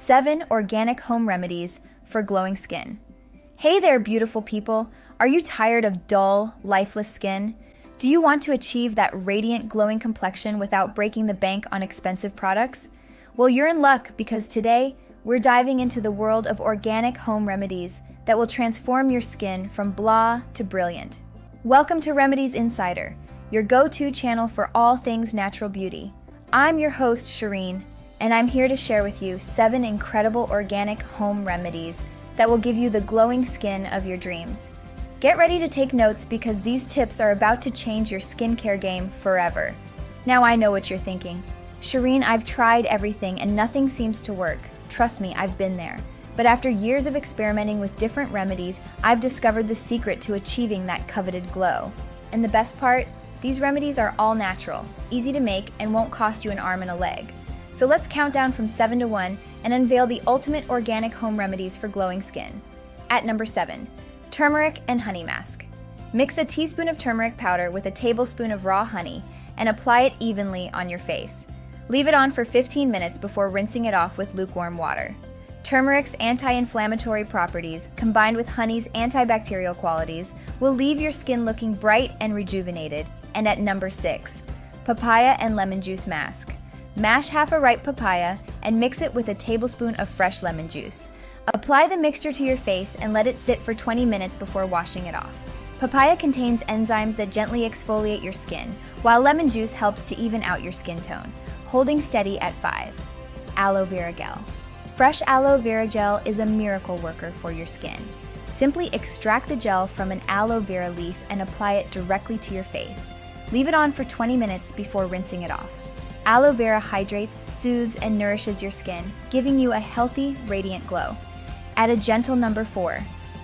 7 Organic Home Remedies for Glowing Skin. Hey there, beautiful people. Are you tired of dull, lifeless skin? Do you want to achieve that radiant, glowing complexion without breaking the bank on expensive products? Well, you're in luck because today we're diving into the world of organic home remedies that will transform your skin from blah to brilliant. Welcome to Remedies Insider, your go-to channel for all things natural beauty. I'm your host, Shereen, and I'm here to share with you 7 incredible organic home remedies that will give you the glowing skin of your dreams. Get ready to take notes because these tips are about to change your skincare game forever. Now I know what you're thinking. Shereen, I've tried everything and nothing seems to work. Trust me, I've been there. But after years of experimenting with different remedies, I've discovered the secret to achieving that coveted glow. And the best part? These remedies are all natural, easy to make, and won't cost you an arm and a leg. So let's count down from 7 to 1 and unveil the ultimate organic home remedies for glowing skin. At number 7, turmeric and honey mask. Mix a teaspoon of turmeric powder with a tablespoon of raw honey and apply it evenly on your face. Leave it on for 15 minutes before rinsing it off with lukewarm water. Turmeric's anti-inflammatory properties, combined with honey's antibacterial qualities, will leave your skin looking bright and rejuvenated. And at number 6, papaya and lemon juice mask. Mash half a ripe papaya and mix it with a tablespoon of fresh lemon juice. Apply the mixture to your face and let it sit for 20 minutes before washing it off. Papaya contains enzymes that gently exfoliate your skin, while lemon juice helps to even out your skin tone. Holding steady at 5. Aloe vera gel. Fresh aloe vera gel is a miracle worker for your skin. Simply extract the gel from an aloe vera leaf and apply it directly to your face. Leave it on for 20 minutes before rinsing it off. Aloe vera hydrates, soothes, and nourishes your skin, giving you a healthy, radiant glow. At a gentle number 4,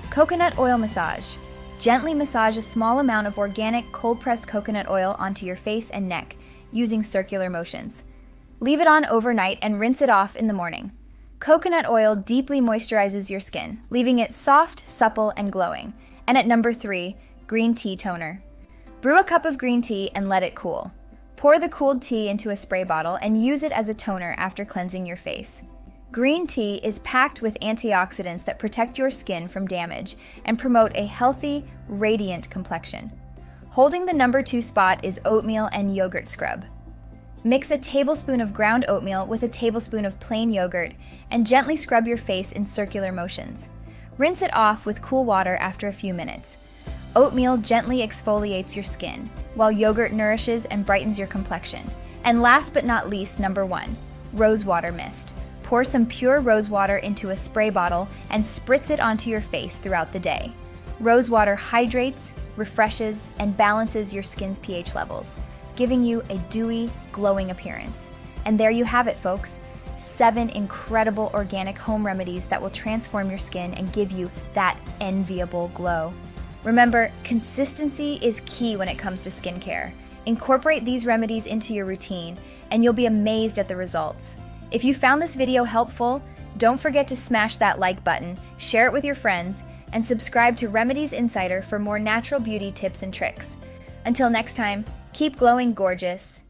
coconut oil massage. Gently massage a small amount of organic cold-pressed coconut oil onto your face and neck using circular motions. Leave it on overnight and rinse it off in the morning. Coconut oil deeply moisturizes your skin, leaving it soft, supple, and glowing. And at number 3, green tea toner. Brew a cup of green tea and let it cool. Pour the cooled tea into a spray bottle and use it as a toner after cleansing your face. Green tea is packed with antioxidants that protect your skin from damage and promote a healthy, radiant complexion. Holding the number 2 spot is oatmeal and yogurt scrub. Mix a tablespoon of ground oatmeal with a tablespoon of plain yogurt and gently scrub your face in circular motions. Rinse it off with cool water after a few minutes. Oatmeal gently exfoliates your skin, while yogurt nourishes and brightens your complexion. And last but not least, number 1, rose water mist. Pour some pure rose water into a spray bottle and spritz it onto your face throughout the day. Rose water hydrates, refreshes, and balances your skin's pH levels, giving you a dewy, glowing appearance. And there you have it, folks. 7 incredible organic home remedies that will transform your skin and give you that enviable glow. Remember, consistency is key when it comes to skincare. Incorporate these remedies into your routine, and you'll be amazed at the results. If you found this video helpful, don't forget to smash that like button, share it with your friends, and subscribe to Remedies Insider for more natural beauty tips and tricks. Until next time, keep glowing gorgeous.